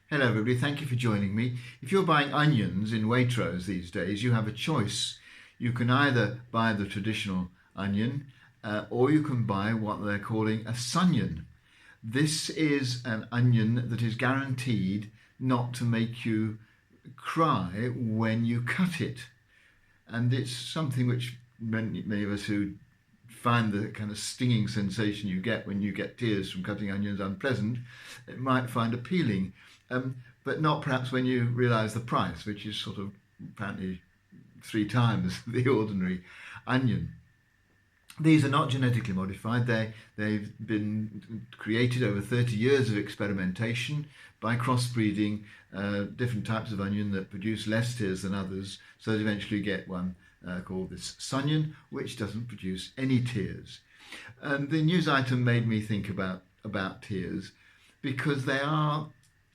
Hello, everybody. Thank you for joining me. If you're buying onions in Waitrose these days, you have a choice. You can either buy the traditional onion or you can buy what they're calling a sunion. This is an onion that is guaranteed not to make you cry when you cut it. And it's something which many of us who find the kind of stinging sensation you get when you get tears from cutting onions unpleasant, it might find appealing, but not perhaps when you realise the price, which is sort of apparently 3 times the ordinary onion. These are not genetically modified. They've been created over 30 years of experimentation by crossbreeding different types of onion that produce less tears than others, so that eventually you get one called this sunion, which doesn't produce any tears. And the news item made me think about tears because they are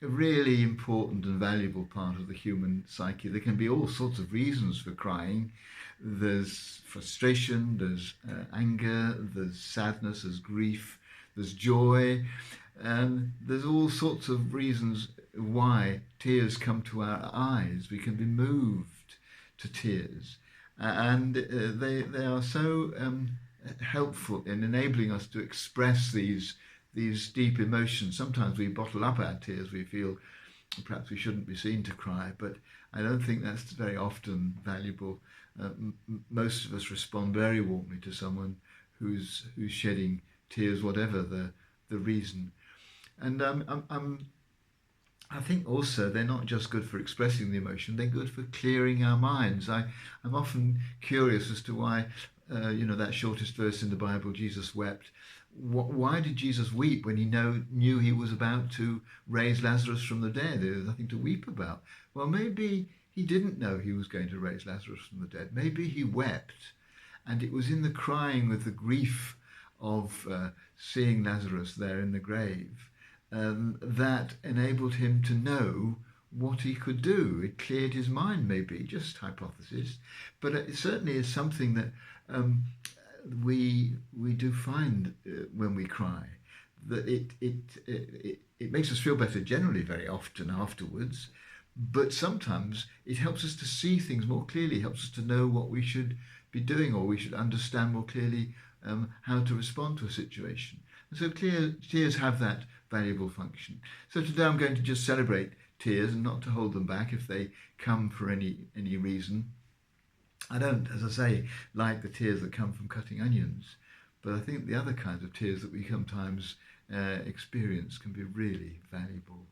a really important and valuable part of the human psyche. There can be all sorts of reasons for crying. There's frustration, there's anger, there's sadness, there's grief, there's joy, and there's all sorts of reasons why tears come to our eyes. We can be moved to tears, and they are so helpful in enabling us to express these deep emotions. Sometimes we bottle up our tears. We feel perhaps we shouldn't be seen to cry, but I don't think that's very often valuable. Most of us respond very warmly to someone who's shedding tears, whatever the reason. And I think also they're not just good for expressing the emotion; they're good for clearing our minds. I'm often curious as to why, that shortest verse in the Bible, Jesus wept. Why did Jesus weep when he knew he was about to raise Lazarus from the dead? There was nothing to weep about. Well, maybe he didn't know he was going to raise Lazarus from the dead. Maybe he wept, and it was in the crying with the grief of seeing Lazarus there in the grave that enabled him to know what he could do. It cleared his mind, maybe, just hypothesis, but it certainly is something that we do find when we cry, that it makes us feel better generally very often afterwards, but sometimes it helps us to see things more clearly, helps us to know what we should be doing, or we should understand more clearly how to respond to a situation. And so tears have that valuable function. So today I'm going to just celebrate tears and not to hold them back if they come for any reason. I don't, as I say, like the tears that come from cutting onions, but I think the other kinds of tears that we sometimes experience can be really valuable.